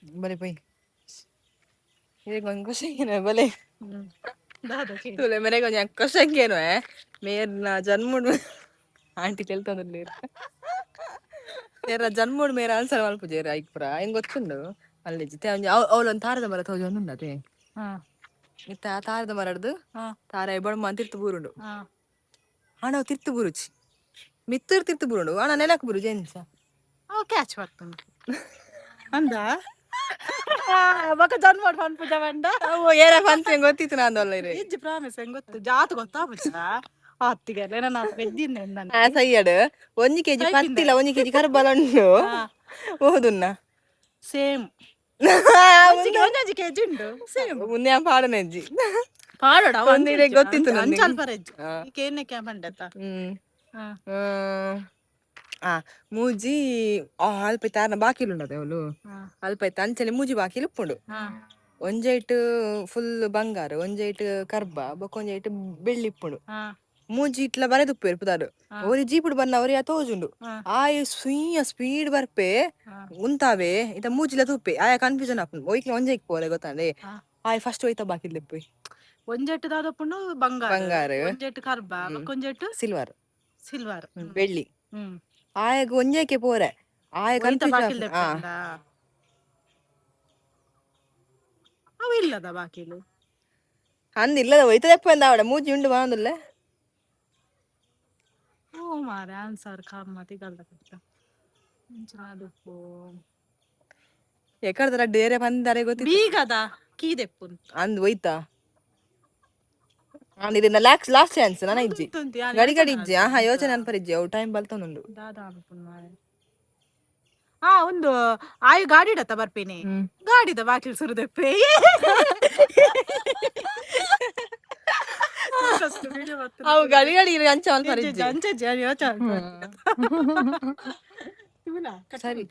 बरे पै ये कौन को शेंगे ना बोले तुले मेरे को यहाँ को शेंगे ना है मेरा जन्म आंटी तेलता नहीं मेरा जन्म मेरा आंसर वाल पुजे राइक परा इंग ಗೊತ್ತುಂಡು ಅಲ್ಲಿ ಜಿತೆ ಅವಳೊಂದು ತಾರದ ಮರ ತೋಜೊಂದು ಉಂಡತೆ ಇತ್ತ ತಾರದ ಮರಡ್ದು ತಾರ ಎಬಡ ಮಂತಿರ್ತು ಬೂರುಂಡು ಹಣ ತಿರ್ತು ಬುರುಚಿ ಮಿತ್ತರ್ ತಿರ್ತು ಬುರುಂಡು ಹಣ ನೆಲಕ್ ಬುರುಜಿ ಎನ್ಸ ಅವ ಕ್ಯಾಚ್ ಮಾಡ್ತಾನೆ ಅಂದ ಬಕ ಜನ್ಮ ಫನ್ ಪೂಜಾ ಬಂಡ ಓ ಏರ ಫನ್ಸ್ ಗೊತ್ತಿತ್ತು ನಾನು ಅಲ್ಲ ಇಜ್ಜಿ ಪ್ರಾಮಿಸ್ ಹೆಂಗ್ ಗೊತ್ತು ಜಾತ್ ಗೊತ್ತಾ ಪೂಜಾ ಅತ್ತಿಗೆ ನಾನು ಬೆದ್ದಿದ್ದೆ ಆ ಸೈಯಡ್ 1 kg ಪತ್ತಿಲ್ಲ 1 kg ಕರ್ಬಲಂಡು ಓದುನ್ನ ಸೇಮ್ 1 kg ಉಂಡು ಸೇಮ್ ಮುನ್ನೆ ಪಾಡನೆಜ್ಜಿ ಪಾಡೋಡ ಒಂದಿರೆ ಗೊತ್ತಿತ್ತು ನನಗೆ ಅಂಚಲ್ ಪರೆಜ್ಜಿ ಕೇನೆ ಕ್ಯಾಮಂಡತ ಮೂಜಿ ಅಲ್ಪ ತಾರನ ಬಾಕಿಲು ಉಂಡದೆ ಅವಳು ಅಲ್ಪ ಅಂಚನೆ ಮೂಜಿ ಬಾಕಿಲು ಉಪ್ಪುಂಡು ಒಂಜೈಟ್ ಫುಲ್ ಬಂಗಾರ ಒಂಜೈಟ್ ಕರ್ಬ ಬೊಕೊಂಜೈಟ್ ಬೆಳ್ಳಿ ಇಪ್ಪುಂಡು ಮೂಜಿ ಇಟ್ಲ ಬರೆದುಪ್ಪೇರು ಪುದಾರು ಅವ್ರಿ ಜೀಪುಡು ಬನ್ನ ಅವ್ರಿ ತೋಜುಂಡು ಆಯ್ ಸುಯ್ಯ ಸ್ಪೀಡ್ ಬರ್ಪೆ ಉಂತಾವೆ ಇತ ಮೂಜಿಲ ತುಪ್ಪೆ ಆಯ ಕನ್ಫ್ಯೂಷನ್ ಆಪುಂಡು ಒಯ್ಕೆ ಒಂಜೈಕ್ ಪೋರೆ ಗೊತ್ತಾಂಡೆ ಆಯ್ ಫಸ್ಟ್ ಒಯ್ತ ಬಾಕಿಲ್ ಇಪ್ಪೆ ಒಂಜೆಟ್ಟು ದಾದಪ್ಪುಂಡು ಬಂಗಾರ ಒಂಜೆಟ್ಟು ಕರ್ಬ ಬೊಕೊಂಜೆಟ್ಟು ಸಿಲ್ವರ್ ಸಿಲ್ವರ್ ಬೆಳ್ಳಿ ಆಯಗ ಒಂಜೇಕೆ ಪೋರೆ ಆಯ ಕನ್ಫ್ಯೂಷನ್ ಅವ ಇಲ್ಲದ ಬಾಕಿಲು ಅಂದಿಲ್ಲದ ಒಯ್ತದೆಪ್ಪ ಅಂದ ಅವಡ ಮೂಜಿ ಉಂಡು ಬಾಂದುಲ್ಲ ಓ ಮಾರೆ ಆನ್ಸರ್ ಕಾಮತಿ ಗಲ್ದ ಕಷ್ಟ ಅದು ಎಕಡದ ಡೇರೆ ಬಂದರೆ ಗೊತ್ತಿತ್ತು ಬೀಗದ ಕೀದೆಪ್ಪು ಅಂದ್ ಒಯ್ತಾ ಇದನ್ನ ಲಾಸ್ಟ್ ಚಾನ್ಸ್ ನನ್ನ ಇಜ್ಜಿ ಗಡಿ ಗಡಿ ಇಜ್ಜಿ ಆಹಾ ಯೋಚನೆ ಅನ್ಪರಿಜ್ಜಿ ಅವು ಟೈಮ್ ಬಲ್ತೊಂದುಂಡು ದಾದ ಅನ್ಪುನ್ ಮಾರೆ ಒಂದು ಆಯು ಗಾಡಿ ಇಡತ್ತ ಬರ್ಪೇನೆ ಗಾಡಿದ ಬಾಕಿಲ್ ಸುರಿದೆಪ್ಪೆ ಅವು ಗಡಿ ಗಡಿ ಅಂಚ ಅನ್ಪರಿಜ್ಜಿ ಅಂಚೆ ಯೋಚನೆ ಸರಿ